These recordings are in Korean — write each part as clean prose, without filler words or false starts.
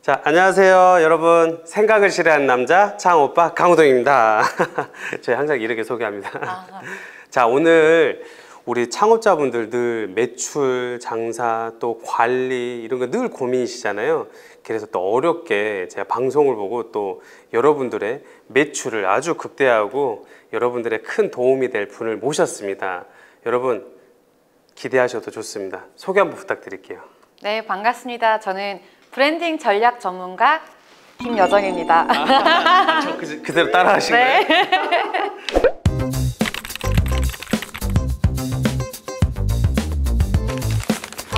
자, 안녕하세요 여러분. 생각을 싫어하는 남자 창오빠 강호동입니다. 저희 항상 이렇게 소개합니다. 자, 오늘 우리 창업자분들 늘 매출, 장사, 또 관리 이런 거 늘 고민이시잖아요. 그래서 또 어렵게 제가 방송을 보고 또 여러분들의 매출을 아주 극대화하고 여러분들의 큰 도움이 될 분을 모셨습니다. 여러분 기대하셔도 좋습니다. 소개 한번 부탁드릴게요. 네, 반갑습니다. 저는 브랜딩 전략 전문가 김여정입니다. 저 그대로 따라 하신 네. 거예요?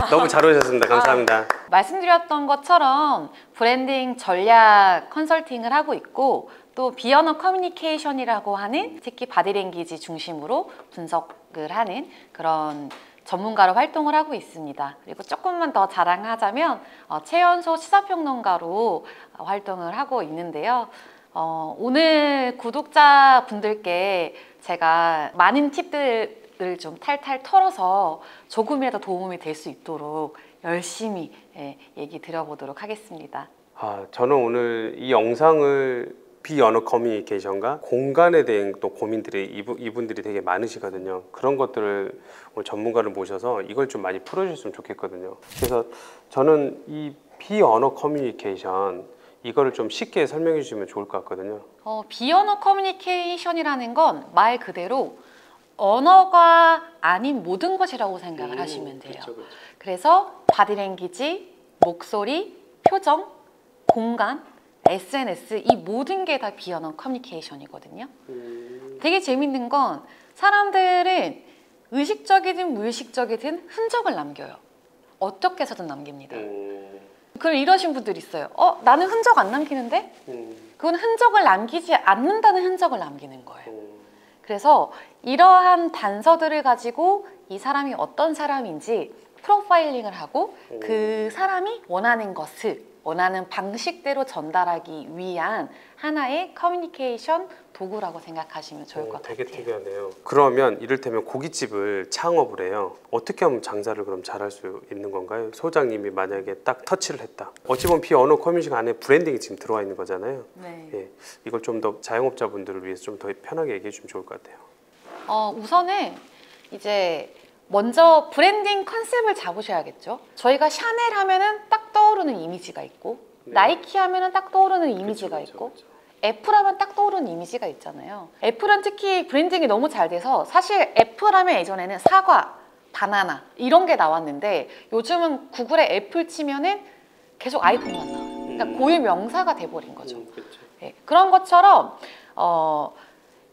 너무 잘 오셨습니다. 감사합니다. 말씀드렸던 것처럼 브랜딩 전략 컨설팅을 하고 있고 또 비언어 커뮤니케이션이라고 하는 특히 바디랭귀지 중심으로 분석을 하는 그런 전문가로 활동을 하고 있습니다. 그리고 조금만 더 자랑하자면 최연소 시사평론가로 활동을 하고 있는데요. 오늘 구독자분들께 제가 많은 팁들을 좀 탈탈 털어서 조금이라도 도움이 될 수 있도록 열심히 얘기 드려보도록 하겠습니다. 저는 오늘 이 영상을 비언어 커뮤니케이션과 공간에 대한 또 고민들이 이분들이 되게 많으시거든요. 그런 것들을 오늘 전문가를 모셔서 이걸 좀 많이 풀어주셨으면 좋겠거든요. 그래서 저는 이 비언어 커뮤니케이션 이거를 좀 쉽게 설명해 주시면 좋을 것 같거든요. 비언어 커뮤니케이션이라는 건 말 그대로 언어가 아닌 모든 것이라고 생각을 하시면 돼요. 그쵸. 그래서 바디랭귀지, 목소리, 표정, 공간, SNS 이 모든 게 다 비언어 커뮤니케이션이거든요. 되게 재밌는 건 사람들은 의식적이든 무의식적이든 흔적을 남겨요. 어떻게 해서든 남깁니다. 그럼 이러신 분들이 있어요. 나는 흔적 안 남기는데? 그건 흔적을 남기지 않는다는 흔적을 남기는 거예요. 그래서 이러한 단서들을 가지고 이 사람이 어떤 사람인지 프로파일링을 하고 그 사람이 원하는 것을 원하는 방식대로 전달하기 위한 하나의 커뮤니케이션 도구라고 생각하시면 좋을 것 같아요. 되게 특이하네요. 그러면 이를테면 고깃집을 창업을 해요. 어떻게 하면 장사를 그럼 잘할 수 있는 건가요? 소장님이 만약에 딱 터치를 했다. 어찌 보면 비언어 커뮤니케이션 안에 브랜딩이 지금 들어와 있는 거잖아요. 네. 예, 이걸 좀 더 자영업자분들을 위해서 좀 더 편하게 얘기해 주면 좋을 것 같아요. 우선은 이제 먼저 브랜딩 컨셉을 잡으셔야겠죠. 저희가 샤넬 하면은 딱 떠오르는 이미지가 있고 나이키 하면은 딱 떠오르는 이미지가 있고 애플 하면 딱 떠오르는 이미지가 있잖아요. 애플은 특히 브랜딩이 너무 잘 돼서 사실 애플 하면 예전에는 사과, 바나나 이런 게 나왔는데 요즘은 구글에 애플 치면은 계속 아이폰만 나와요. 그러니까 고유 명사가 돼버린 거죠. 네, 그런 것처럼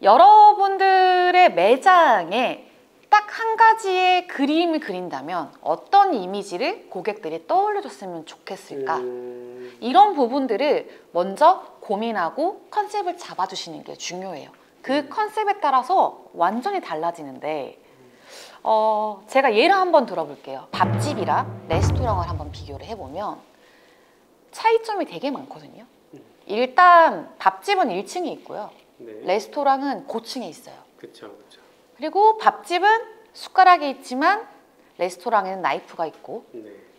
여러분들의 매장에 딱 한 가지의 그림을 그린다면 어떤 이미지를 고객들이 떠올려줬으면 좋겠을까? 이런 부분들을 먼저 고민하고 컨셉을 잡아주시는 게 중요해요. 그 컨셉에 따라서 완전히 달라지는데 제가 예를 한번 들어볼게요. 밥집이랑 레스토랑을 한번 비교를 해보면 차이점이 되게 많거든요. 일단 밥집은 1층에 있고요. 레스토랑은 고층에 있어요. 그렇죠. 그리고 밥집은 숟가락이 있지만 레스토랑에는 나이프가 있고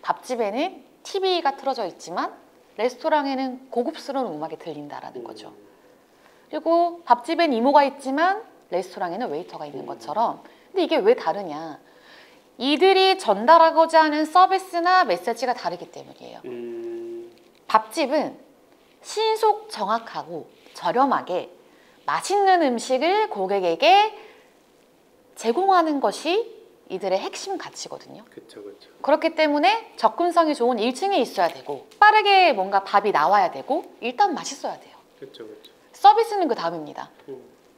밥집에는 TV가 틀어져 있지만 레스토랑에는 고급스러운 음악이 들린다라는 거죠. 그리고 밥집엔 이모가 있지만 레스토랑에는 웨이터가 있는 것처럼. 근데 이게 왜 다르냐? 이들이 전달하고자 하는 서비스나 메시지가 다르기 때문이에요. 밥집은 신속 정확하고 저렴하게 맛있는 음식을 고객에게 제공하는 것이 이들의 핵심 가치거든요. 그렇죠. 그렇기 때문에 접근성이 좋은 1층에 있어야 되고 빠르게 뭔가 밥이 나와야 되고 일단 맛있어야 돼요. 그렇죠. 서비스는 그 다음입니다.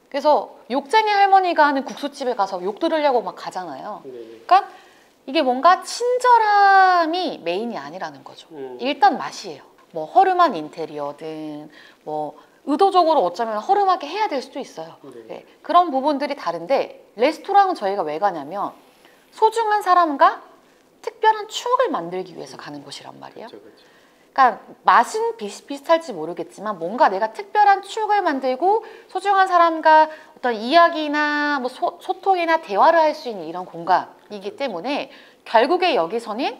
그래서 욕쟁이 할머니가 하는 국수집에 가서 욕 들으려고 막 가잖아요. 그러니까 이게 뭔가 친절함이 메인이 아니라는 거죠. 일단 맛이에요. 뭐 허름한 인테리어든 뭐 의도적으로 어쩌면 허름하게 해야 될 수도 있어요. 네. 그런 부분들이 다른데 레스토랑은 저희가 왜 가냐면 소중한 사람과 특별한 추억을 만들기 위해서 가는 곳이란 말이에요. 그러니까 맛은 비슷할지 모르겠지만 뭔가 내가 특별한 추억을 만들고 소중한 사람과 어떤 이야기나 뭐 소통이나 대화를 할 수 있는 이런 공간이기 때문에 결국에 여기서는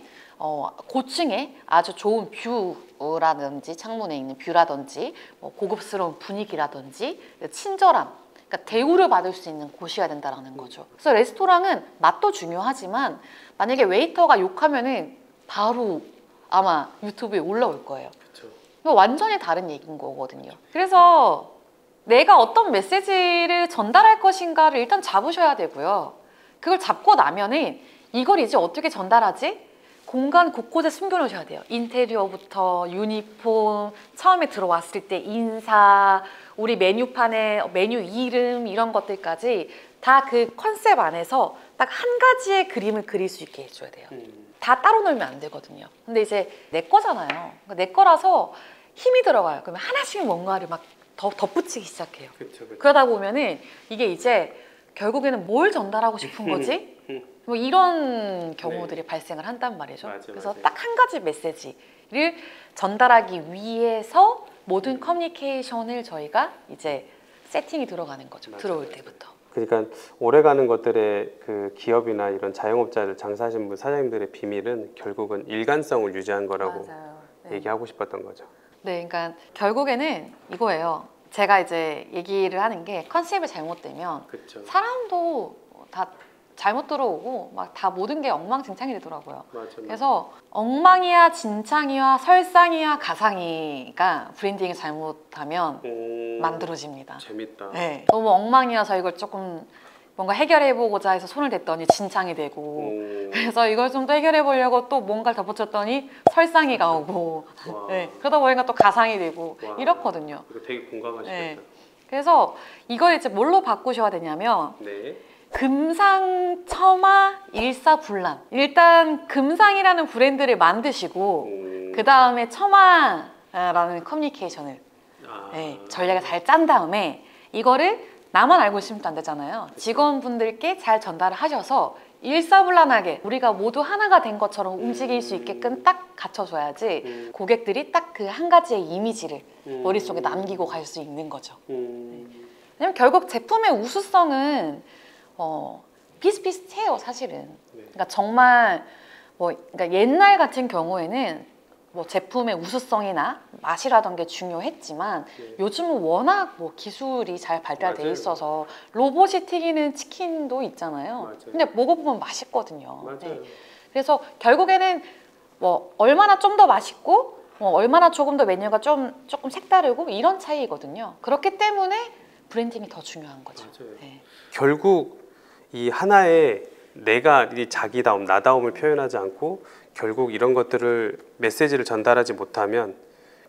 고층에 아주 좋은 뷰 뷰라든지 창문에 있는 뷰라든지 뭐 고급스러운 분위기라든지 친절함, 그러니까 대우를 받을 수 있는 곳이어야 된다는 거죠. 그래서 레스토랑은 맛도 중요하지만 만약에 웨이터가 욕하면은 바로 아마 유튜브에 올라올 거예요. 그쵸. 이거 완전히 다른 얘기인 거거든요. 그래서 내가 어떤 메시지를 전달할 것인가를 일단 잡으셔야 되고요. 그걸 잡고 나면은 이걸 이제 어떻게 전달하지? 공간 곳곳에 숨겨놓으셔야 돼요. 인테리어부터 유니폼, 처음에 들어왔을 때 인사, 우리 메뉴판에 메뉴 이름 이런 것들까지 다 그 컨셉 안에서 딱 한 가지의 그림을 그릴 수 있게 해줘야 돼요. 다 따로 놀면 안 되거든요. 근데 이제 내 거잖아요. 그러니까 내 거라서 힘이 들어가요. 그러면 하나씩 뭔가를 막 덧붙이기 시작해요. 그쵸. 그러다 보면은 이게 이제 결국에는 뭘 전달하고 싶은 거지? 뭐 이런 경우들이 발생을 한단 말이죠. 그래서 맞아요. 딱 한 가지 메시지를 전달하기 위해서 모든 커뮤니케이션을 저희가 이제 세팅이 들어가는 거죠. 들어올 때부터. 그러니까 오래가는 것들의 그 기업이나 이런 자영업자들 장사하시는 분 사장님들의 비밀은 결국은 일관성을 유지한 거라고 네. 얘기하고 싶었던 거죠. 네, 그러니까 결국에는 이거예요. 제가 이제 얘기를 하는 게 컨셉이 잘못되면 그렇죠. 사람도 다 잘못 들어오고 막 다 모든 게 엉망진창이 되더라고요. 그래서 엉망이야 진창이야 설상이야 가상이가 브랜딩이 잘못하면 만들어집니다. 재밌다. 네, 너무 엉망이어서 이걸 조금 뭔가 해결해보고자 해서 손을 댔더니 진창이 되고 그래서 이걸 좀 더 해결해보려고 또 뭔가를 덧붙였더니 설상이가 오고 네, 그러다 보니까 또 가상이 되고 이렇거든요. 이거 되게 공감하시겠다. 네. 그래서 이걸 이제 뭘로 바꾸셔야 되냐면 네. 금상첨화 일사불란. 일단 금상이라는 브랜드를 만드시고 그 다음에 첨화라는 커뮤니케이션을 네, 전략을 잘 짠 다음에 이거를 나만 알고 있으면 또 안 되잖아요. 직원분들께 잘 전달을 하셔서 일사불란하게 우리가 모두 하나가 된 것처럼 움직일 수 있게끔 딱 갖춰줘야지 고객들이 딱 그 한 가지의 이미지를 머릿속에 남기고 갈 수 있는 거죠. 왜냐면 결국 제품의 우수성은 비슷비슷해요, 사실은. 그러니까 정말 그러니까 옛날 같은 경우에는 뭐 제품의 우수성이나 맛이라던 게 중요했지만 요즘은 워낙 기술이 잘 발달돼 있어서 로봇이 튀기는 치킨도 있잖아요. 근데 먹어보면 맛있거든요. 네. 그래서 결국에는 얼마나 좀 더 맛있고 얼마나 조금 더 메뉴가 조금 색다르고 이런 차이거든요. 그렇기 때문에 브랜딩이 더 중요한 거죠. 네. 결국 이 하나의 내가 이 자기다움, 나다움을 표현하지 않고 결국 이런 것들을 메시지를 전달하지 못하면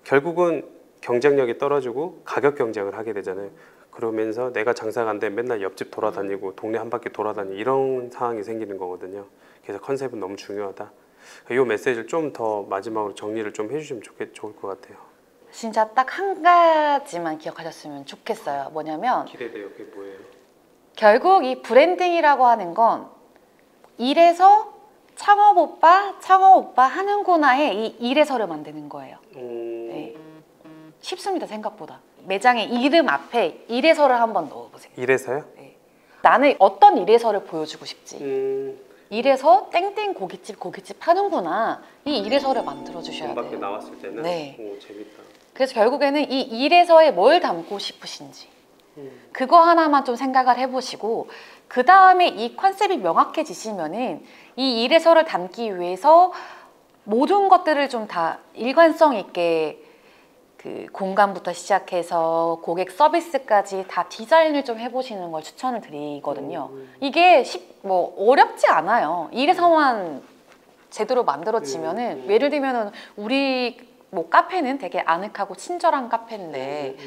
결국은 경쟁력이 떨어지고 가격 경쟁을 하게 되잖아요. 그러면서 내가 장사가 안 되면 맨날 옆집 돌아다니고 동네 한 바퀴 돌아다니고 이런 상황이 생기는 거거든요. 그래서 컨셉은 너무 중요하다. 이 메시지를 좀 더 마지막으로 정리를 좀 해주시면 좋을 것 같아요. 진짜 딱 한 가지만 기억하셨으면 좋겠어요. 뭐냐면 기대돼요. 그게 뭐예요? 결국 이 브랜딩이라고 하는 건 이래서 창업 오빠 하는구나의 이 이래서를 만드는 거예요. 네. 쉽습니다, 생각보다. 매장의 이름 앞에 이래서를 한번 넣어보세요. 이래서요? 네. 나는 어떤 이래서를 보여주고 싶지. 이래서 땡땡 고깃집 하는구나. 이 이래서를 만들어 주셔야 돼요. 밖에 나왔을 때는. 네. 오, 재밌다. 그래서 결국에는 이 이래서에 뭘 담고 싶으신지 그거 하나만 좀 생각을 해보시고 그 다음에 이 컨셉이 명확해지시면은 이 이래서를 담기 위해서 모든 것들을 좀 다 일관성 있게 그 공간부터 시작해서 고객 서비스까지 다 디자인을 좀 해보시는 걸 추천을 드리거든요. 이게 어렵지 않아요. 이래서만 제대로 만들어지면은 예를 들면은 우리 카페는 되게 아늑하고 친절한 카페인데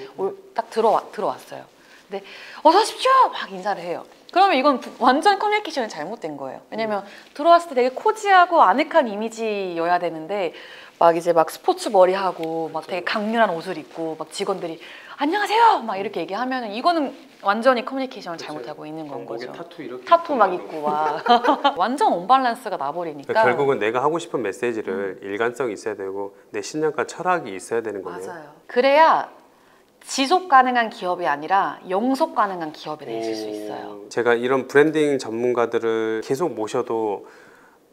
딱 들어왔어요. 근데 어서 오십시오! 막 인사를 해요. 그러면 이건 완전 커뮤니케이션이 잘못된 거예요. 왜냐면 들어왔을 때 되게 코지하고 아늑한 이미지여야 되는데 막 스포츠 머리하고 막 되게 강렬한 옷을 입고 막 직원들이 안녕하세요! 막 이렇게 얘기하면은 이거는 완전히 커뮤니케이션을 잘못하고 있는 건 거죠. 타투 막 입고 완전 언밸런스가 나버리니까 결국은 내가 하고 싶은 메시지를 일관성이 있어야 되고 내 신념과 철학이 있어야 되는 거네요. 맞아요. 그래야 지속 가능한 기업이 아니라 영속 가능한 기업이 되실 수 있어요. 제가 이런 브랜딩 전문가들을 계속 모셔도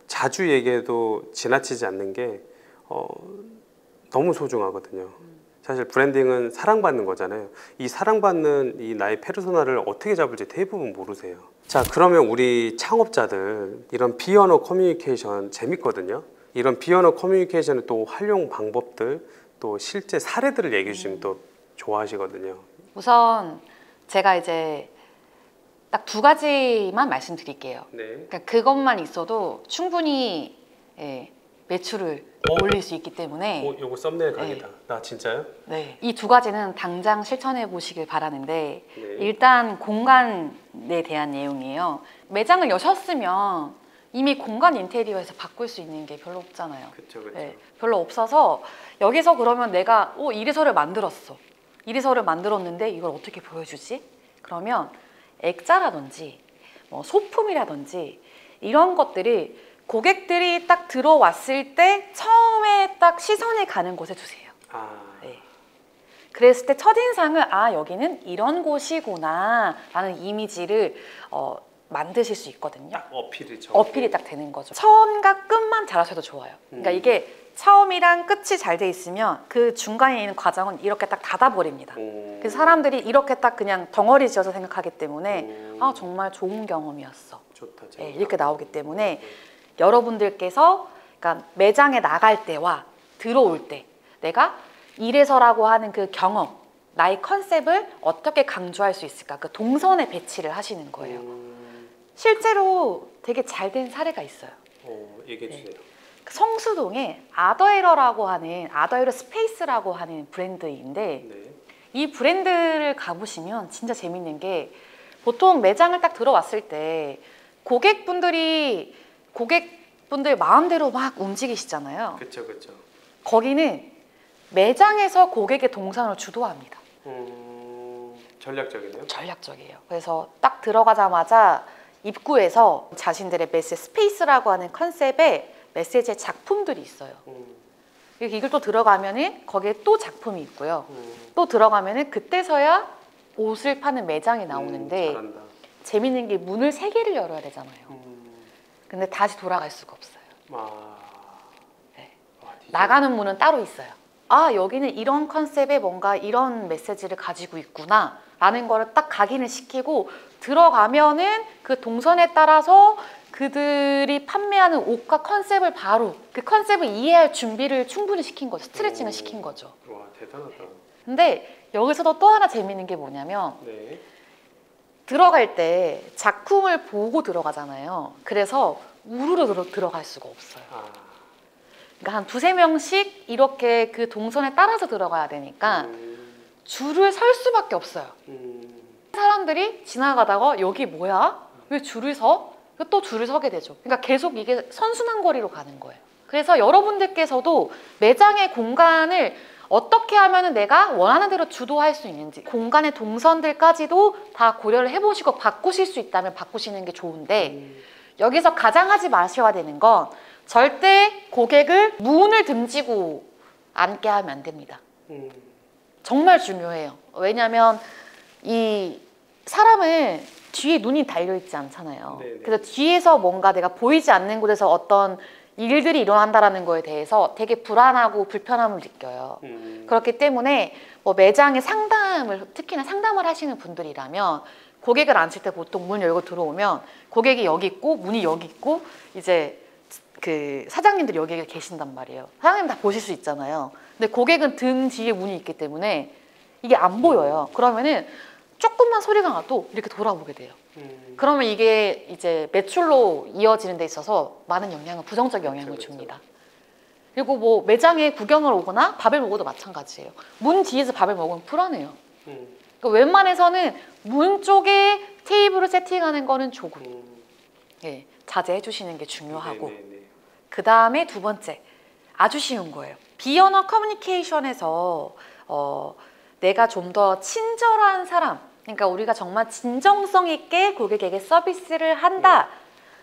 자주 얘기해도 지나치지 않는 게 너무 소중하거든요. 사실 브랜딩은 사랑받는 거잖아요. 이 사랑받는 이 나의 페르소나를 어떻게 잡을지 대부분 모르세요. 자, 그러면 우리 창업자들 이런 비언어 커뮤니케이션 재밌거든요. 이런 비언어 커뮤니케이션의 또 활용 방법들, 또 실제 사례들을 얘기해 주시면 또 좋아하시거든요. 우선 제가 이제 딱 두 가지만 말씀드릴게요. 네. 그러니까 그것만 있어도 충분히 매출을 올릴 수 있기 때문에 요거 썸네일 각이다. 나 진짜요? 네. 이 두 가지는 당장 실천해 보시길 바라는데 네. 일단 공간에 대한 내용이에요. 매장을 여셨으면 이미 공간 인테리어에서 바꿀 수 있는 게 별로 없잖아요. 그렇죠, 그렇죠. 네, 별로 없어서 여기서 그러면 내가 이래서를 만들었어. 이래서를 만들었는데 이걸 어떻게 보여주지? 그러면 액자라든지 뭐 소품이라든지 이런 것들이 고객들이 딱 들어왔을 때 처음에 딱 시선이 가는 곳에 두세요. 네. 그랬을 때 첫인상은 여기는 이런 곳이구나 라는 이미지를 만드실 수 있거든요. 딱 어필이 딱 되는 거죠. 처음과 끝만 잘하셔도 좋아요. 그러니까 이게 처음이랑 끝이 잘 돼 있으면 그 중간에 있는 과정은 이렇게 딱 닫아버립니다. 그래서 사람들이 이렇게 딱 그냥 덩어리 지어서 생각하기 때문에 정말 좋은 경험이었어. 좋다, 네, 이렇게 나오기 때문에 여러분들께서 그러니까 매장에 나갈 때와 들어올 때 내가 이래서라고 하는 그 경험, 나의 컨셉을 어떻게 강조할 수 있을까? 그 동선에 배치를 하시는 거예요. 실제로 되게 잘 된 사례가 있어요. 얘기해 주세요. 성수동에 아더에러라고 하는 아더에러 스페이스라고 하는 브랜드인데 네. 이 브랜드를 가보시면 진짜 재밌는 게 보통 매장을 딱 들어왔을 때 고객분들 마음대로 막 움직이시잖아요. 그렇죠, 그렇죠. 거기는 매장에서 고객의 동선을 주도합니다. 전략적이네요. 전략적이에요. 그래서 딱 들어가자마자 입구에서 자신들의 메시지 스페이스라고 하는 컨셉의 메시지의 작품들이 있어요. 이걸 또 들어가면은 거기에 또 작품이 있고요. 또 들어가면은 그때서야 옷을 파는 매장이 나오는데 잘한다. 재밌는 게 문을 3개를 열어야 되잖아요. 근데 다시 돌아갈 수가 없어요. 네. 나가는 문은 따로 있어요. 여기는 이런 컨셉의 뭔가 이런 메시지를 가지고 있구나 라는 거를 딱 각인을 시키고 들어가면은 그 동선에 따라서 그들이 판매하는 옷과 컨셉을 바로 그 컨셉을 이해할 준비를 충분히 시킨 거죠. 스트레칭을 시킨 거죠. 와, 대단하다. 근데 여기서도 또 하나 재밌는 게 뭐냐면 네. 들어갈 때 작품을 보고 들어가잖아요. 그래서 우르르 들어갈 수가 없어요. 그러니까 한 2~3명씩 이렇게 그 동선에 따라서 들어가야 되니까 줄을 설 수밖에 없어요. 사람들이 지나가다가 여기 뭐야? 왜 줄을 서? 또 줄을 서게 되죠. 그러니까 계속 이게 선순환 거리로 가는 거예요. 그래서 여러분들께서도 매장의 공간을 어떻게 하면 내가 원하는 대로 주도할 수 있는지 공간의 동선들까지도 다 고려를 해보시고 바꾸실 수 있다면 바꾸시는 게 좋은데 여기서 가장 하지 마셔야 되는 건 절대 고객을 문을 등지고 앉게 하면 안 됩니다. 정말 중요해요. 왜냐하면 이 사람은 뒤에 눈이 달려있지 않잖아요. 네네. 그래서 뒤에서 뭔가 내가 보이지 않는 곳에서 어떤 일들이 일어난다는 거에 대해서 되게 불안하고 불편함을 느껴요. 그렇기 때문에 뭐 매장에 특히나 상담을 하시는 분들이라면 고객을 앉힐 때 보통 문 열고 들어오면 고객이 여기 있고 문이 여기 있고 이제 그 사장님들이 여기 계신단 말이에요. 사장님 다 보실 수 있잖아요. 근데 고객은 등 뒤에 문이 있기 때문에 이게 안 보여요. 그러면은 조금만 소리가 나도 이렇게 돌아보게 돼요. 그러면 이게 이제 매출로 이어지는 데 있어서 많은 영향을, 부정적 영향을 줍니다. 그리고 뭐 매장에 구경을 오거나 밥을 먹어도 마찬가지예요. 문 뒤에서 밥을 먹으면 불안해요. 그러니까 웬만해서는 문 쪽에 테이블을 세팅하는 거는 조금 자제해 주시는 게 중요하고 그 다음에 두 번째, 아주 쉬운 거예요. 비언어 커뮤니케이션에서 내가 좀 더 친절한 사람, 그러니까 우리가 정말 진정성 있게 고객에게 서비스를 한다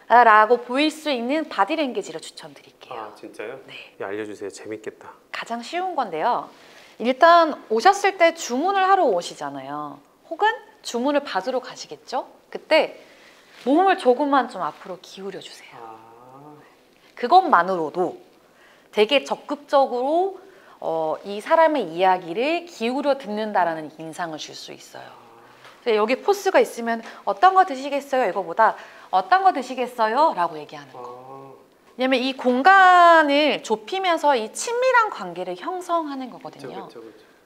라고 보일 수 있는 바디랭귀지를 추천드릴게요. 진짜요? 네. 알려주세요. 재밌겠다. 가장 쉬운 건데요. 일단 오셨을 때 주문을 하러 오시잖아요. 혹은 주문을 받으러 가시겠죠? 그때 몸을 조금만 좀 앞으로 기울여 주세요. 그것만으로도 되게 적극적으로 이 사람의 이야기를 기울여 듣는다라는 인상을 줄 수 있어요. 그래서 여기 포스가 있으면 어떤 거 드시겠어요? 이거보다 어떤 거 드시겠어요? 라고 얘기하는 거. 왜냐면 이 공간을 좁히면서 이 친밀한 관계를 형성하는 거거든요. 그쵸.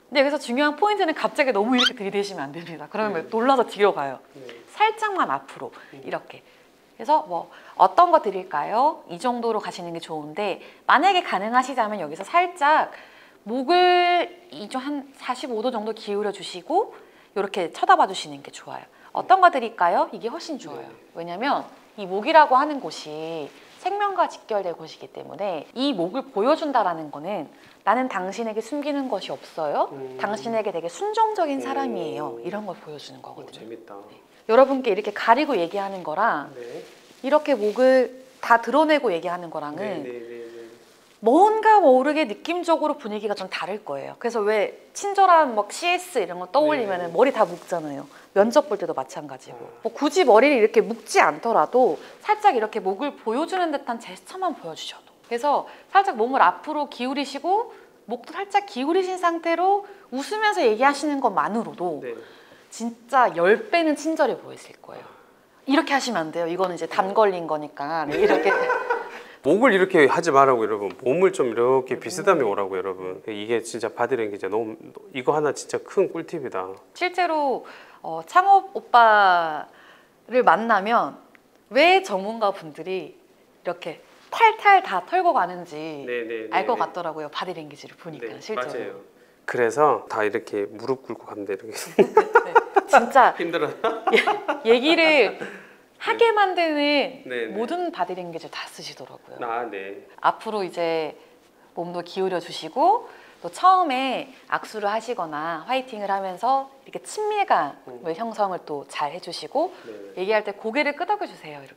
근데 여기서 중요한 포인트는 갑자기 너무 이렇게 들이대시면 안 됩니다. 그러면 놀라서 뒤로 가요. 살짝만 앞으로 이렇게. 그래서 뭐 어떤 거 드릴까요? 이 정도로 가시는 게 좋은데 만약에 가능하시다면 여기서 살짝 목을 한 45도 정도 기울여 주시고 이렇게 쳐다봐 주시는 게 좋아요. 어떤 거 드릴까요? 이게 훨씬 좋아요. 왜냐면 이 목이라고 하는 곳이 생명과 직결된 곳이기 때문에 이 목을 보여준다라는 거는 나는 당신에게 숨기는 것이 없어요. 당신에게 되게 순종적인 사람이에요. 이런 걸 보여주는 거거든요. 재밌다. 네. 여러분께 이렇게 가리고 얘기하는 거랑 네. 이렇게 목을 다 드러내고 얘기하는 거랑은 네. 뭔가 모르게 느낌적으로 분위기가 좀 다를 거예요. 그래서 왜 친절한 막 CS 이런 거 떠올리면 머리 다 묶잖아요. 면접 볼 때도 마찬가지고. 뭐 굳이 머리를 이렇게 묶지 않더라도 살짝 이렇게 목을 보여주는 듯한 제스처만 보여주셔도. 그래서 살짝 몸을 앞으로 기울이시고 목도 살짝 기울이신 상태로 웃으면서 얘기하시는 것만으로도 진짜 10배는 친절해 보이실 거예요. 이렇게 하시면 안 돼요. 이거는 이제 담 걸린 거니까. 이렇게. 목을 이렇게 하지 말라고 여러분. 몸을 좀 이렇게 비스듬히 오라고 여러분. 이게 진짜 바디랭귀지 너무 이거 하나 진짜 큰 꿀팁이다. 실제로 창업 오빠를 만나면 왜 전문가 분들이 이렇게 탈탈 다 털고 가는지 알 것 같더라고요. 바디랭귀지를 보니까 실제로. 맞아요. 그래서 다 이렇게 무릎 꿇고 갑니다. 이렇게. 네, 진짜 힘들어. 얘기를 하게 만드는 모든 바디랭귀지를 다 쓰시더라고요. 네. 앞으로 이제 몸도 기울여 주시고 또 처음에 악수를 하시거나 화이팅을 하면서 이렇게 친밀감을 형성을 또 잘 해주시고 얘기할 때 고개를 끄덕여 주세요. 이렇게.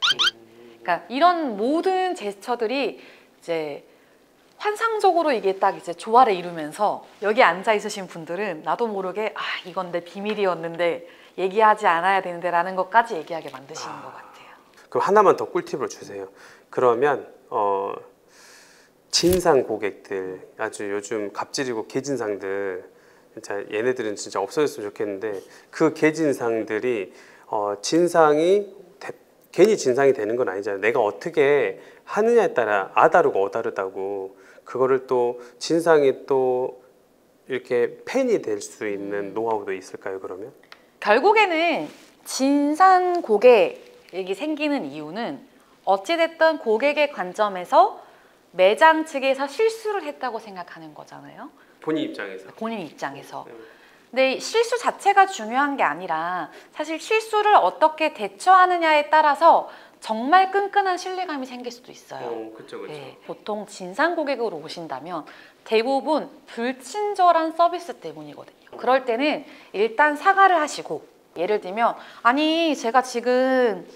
그러니까 이런 모든 제스처들이 이제 환상적으로 이게 딱 이제 조화를 이루면서 여기 앉아 있으신 분들은 나도 모르게 이건 내 비밀이었는데 얘기하지 않아야 되는데 라는 것까지 얘기하게 만드시는 것 같아요. 그럼 하나만 더 꿀팁을 주세요. 그러면 진상 고객들, 아주 요즘 갑질이고 개진상들, 진짜 얘네들은 진짜 없어졌으면 좋겠는데 그 개진상들이 괜히 진상이 되는 건 아니잖아요. 내가 어떻게 하느냐에 따라 아다르고 어다르다고. 그거를 또 진상이 또 이렇게 팬이 될 수 있는 노하우도 있을까요? 그러면? 결국에는 진상 고객이 생기는 이유는 어찌됐든 고객의 관점에서 매장 측에서 실수를 했다고 생각하는 거잖아요. 본인 입장에서. 본인 입장에서. 근데 실수 자체가 중요한 게 아니라 사실 실수를 어떻게 대처하느냐에 따라서 정말 끈끈한 신뢰감이 생길 수도 있어요. 그렇죠. 네, 보통 진상 고객으로 오신다면 대부분 불친절한 서비스 때문이거든요. 그럴 때는 일단 사과를 하시고, 예를 들면 아니 제가 지금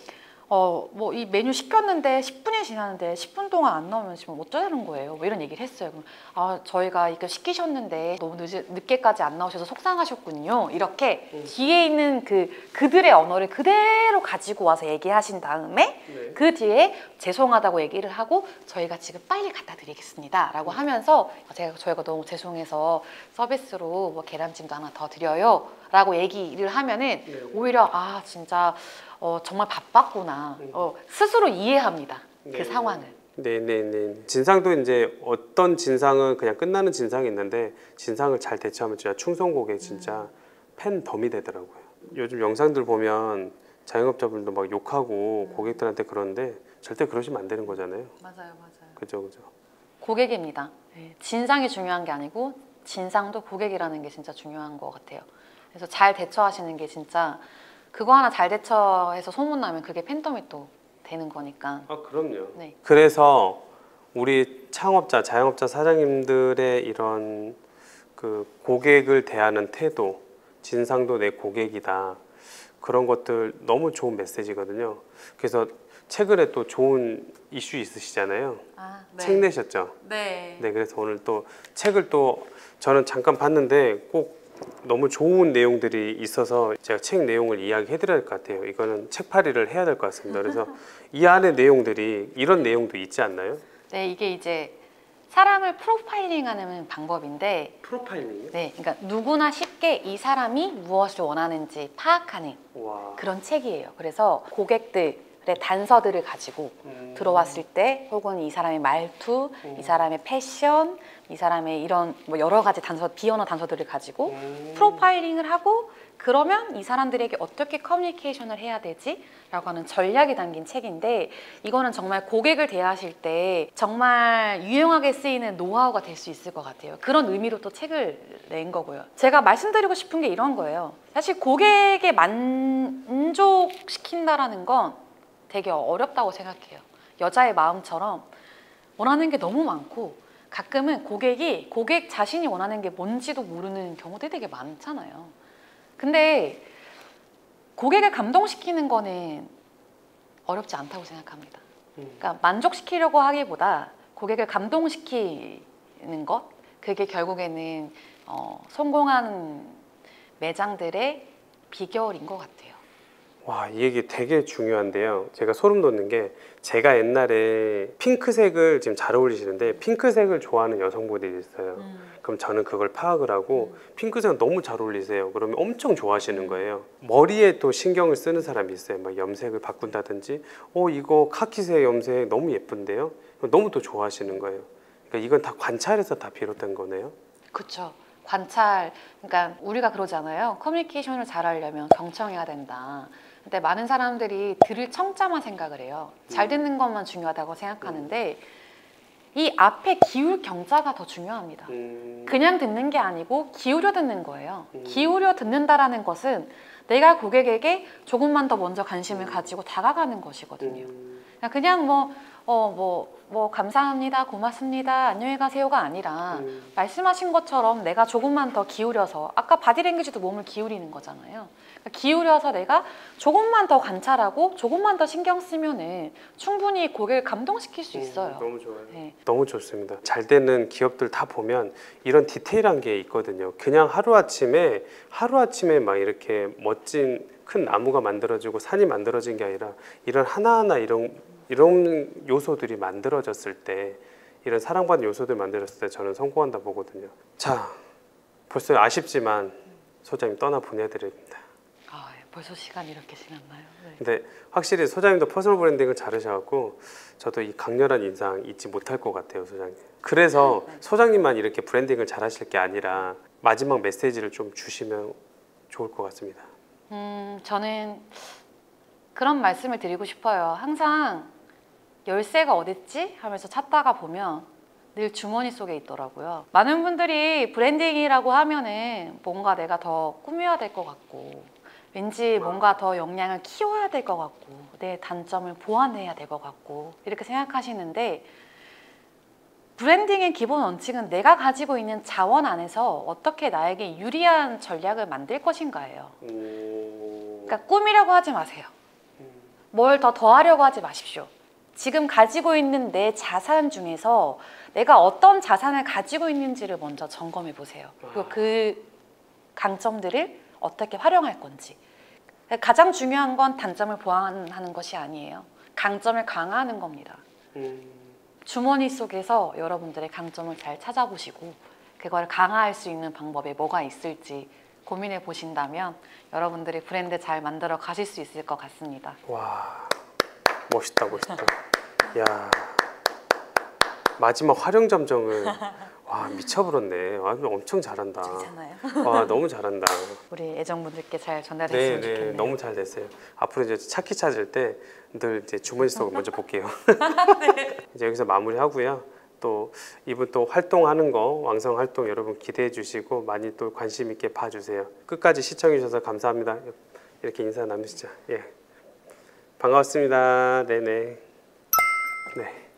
뭐 이 메뉴 시켰는데 10분이 지났는데 10분 동안 안 나오면 지금 어쩌자는 거예요? 뭐 이런 얘기를 했어요. 그럼 저희가 이거 시키셨는데 너무 늦게까지 안 나오셔서 속상하셨군요. 이렇게 뒤에 있는 그들의 언어를 그대로 가지고 와서 얘기하신 다음에 그 뒤에 죄송하다고 얘기를 하고 저희가 지금 빨리 갖다 드리겠습니다 라고 하면서 저희가 너무 죄송해서 서비스로 뭐 계란찜도 하나 더 드려요 라고 얘기를 하면은 오히려 진짜 정말 바빴구나. 스스로 이해합니다. 그 상황을. 네네네. 진상도 이제 어떤 진상은 그냥 끝나는 진상이 있는데 진상을 잘 대처하면 진짜 충성 고객 진짜 팬 덤이 되더라고요. 요즘 영상들 보면 자영업자분들도 막 욕하고 고객들한테 그러는데 절대 그러시면 안 되는 거잖아요. 맞아요. 그죠. 고객입니다. 네. 진상이 중요한 게 아니고 진상도 고객이라는 게 진짜 중요한 것 같아요. 그래서 잘 대처하시는 게 진짜 그거 하나 잘 대처해서 소문나면 그게 팬덤이 또 되는 거니까. 그럼요. 네. 그래서 우리 창업자, 자영업자 사장님들의 이런 그 고객을 대하는 태도, 진상도 내 고객이다. 그런 것들 너무 좋은 메시지거든요. 그래서 최근에 또 좋은 이슈 있으시잖아요. 네. 책 내셨죠? 네. 그래서 오늘 또 책을 또 저는 잠깐 봤는데 꼭 너무 좋은 내용들이 있어서 제가 책 내용을 이야기해 드려야 될 것 같아요. 이거는 책팔이를 해야 될 것 같습니다. 그래서 이 안에 내용들이 이런 내용도 있지 않나요? 네, 이게 이제 사람을 프로파일링하는 방법인데, 프로파일링이요? 네, 그러니까 누구나 쉽게 이 사람이 무엇을 원하는지 파악하는 와. 그런 책이에요. 그래서 고객들의 단서들을 가지고 들어왔을 때, 혹은 이 사람의 말투, 이 사람의 패션, 이 사람의 이런 뭐 여러 가지 단서, 비언어 단서들을 가지고 프로파일링을 하고, 그러면 이 사람들에게 어떻게 커뮤니케이션을 해야 되지? 라고 하는 전략이 담긴 책인데, 이거는 정말 고객을 대하실 때 정말 유용하게 쓰이는 노하우가 될 수 있을 것 같아요. 그런 의미로 또 책을 낸 거고요. 제가 말씀드리고 싶은 게 이런 거예요. 사실 고객에 만족시킨다라는 건 되게 어렵다고 생각해요. 여자의 마음처럼 원하는 게 너무 많고, 가끔은 고객 자신이 원하는 게 뭔지도 모르는 경우들이 되게 많잖아요. 근데 고객을 감동시키는 거는 어렵지 않다고 생각합니다. 그러니까 만족시키려고 하기보다 고객을 감동시키는 것, 그게 결국에는 성공한 매장들의 비결인 것 같아요. 와, 이 얘기 되게 중요한데요. 제가 소름 돋는 게, 제가 옛날에 핑크색을 지금 잘 어울리시는데 핑크색을 좋아하는 여성분들이 있어요. 그럼 저는 그걸 파악을 하고 핑크색은 너무 잘 어울리세요. 그러면 엄청 좋아하시는 거예요. 머리에 또 신경을 쓰는 사람이 있어요. 막 염색을 바꾼다든지, 이거 카키색 염색 너무 예쁜데요. 너무 또 좋아하시는 거예요. 그러니까 이건 다 관찰에서 다 비롯된 거네요. 그렇죠. 관찰, 그러니까 우리가 그러잖아요. 커뮤니케이션을 잘하려면 경청해야 된다. 근데 많은 사람들이 들을 청자만 생각을 해요. 잘 듣는 것만 중요하다고 생각하는데, 이 앞에 기울 경자가 더 중요합니다. 그냥 듣는 게 아니고 기울여 듣는 거예요. 기울여 듣는다라는 것은 내가 고객에게 조금만 더 먼저 관심을 가지고 다가가는 것이거든요. 그냥 뭐 감사합니다, 고맙습니다, 안녕히 가세요가 아니라 말씀하신 것처럼 내가 조금만 더 기울여서, 아까 바디랭귀지도 몸을 기울이는 거잖아요. 그러니까 기울여서 내가 조금만 더 관찰하고 조금만 더 신경 쓰면은 충분히 고객을 감동시킬 수 있어요. 너무 좋아요. 네. 너무 좋습니다. 잘 되는 기업들 다 보면 이런 디테일한 게 있거든요. 그냥 하루아침에 막 이렇게 멋진 큰 나무가 만들어지고 산이 만들어진 게 아니라, 이런 하나하나 이런 요소들이 만들어졌을 때, 이런 사랑받는 요소들 만들었을 때 저는 성공한다 보거든요. 자, 벌써 아쉽지만 소장님 떠나 보내드립니다. 벌써 시간이 이렇게 지났나요? 네. 근데 확실히 소장님도 퍼스널 브랜딩을 잘하셔갖고 저도 이 강렬한 인상 잊지 못할 것 같아요, 소장님. 그래서 소장님만 이렇게 브랜딩을 잘하실 게 아니라 마지막 메시지를 좀 주시면 좋을 것 같습니다. 저는 그런 말씀을 드리고 싶어요. 항상 열쇠가 어딨지? 하면서 찾다가 보면 늘 주머니 속에 있더라고요. 많은 분들이 브랜딩이라고 하면은 뭔가 내가 더 꾸며야 될 것 같고, 왠지 뭔가 더 역량을 키워야 될 것 같고, 내 단점을 보완해야 될 것 같고, 이렇게 생각하시는데, 브랜딩의 기본 원칙은 내가 가지고 있는 자원 안에서 어떻게 나에게 유리한 전략을 만들 것인가예요. 그러니까 꾸미려고 하지 마세요. 뭘 더하려고 하지 마십시오. 지금 가지고 있는 내 자산 중에서 내가 어떤 자산을 가지고 있는지를 먼저 점검해 보세요. 그리고 그 강점들을 어떻게 활용할 건지. 가장 중요한 건 단점을 보완하는 것이 아니에요. 강점을 강화하는 겁니다. 주머니 속에서 여러분들의 강점을 잘 찾아보시고, 그걸 강화할 수 있는 방법이 뭐가 있을지 고민해 보신다면 여러분들이 브랜드 잘 만들어 가실 수 있을 것 같습니다. 와, 멋있다. 야, 마지막 활용 점정을 와, 미쳐버렸네. 엄청 잘한다. 괜찮아요? 와, 너무 잘한다. 우리 애정분들께 잘 전달됐으면 좋겠네요. 너무 잘 됐어요. 앞으로 이제 차키 찾을 때 늘 이제 주머니 속을 먼저 볼게요. 네. 이제 여기서 마무리하고요. 또 이분 또 활동하는 거, 왕성 활동 여러분 기대해 주시고 많이 또 관심 있게 봐주세요. 끝까지 시청해 주셔서 감사합니다. 이렇게 인사 나누시죠. 예, 반갑습니다. 네네. 네.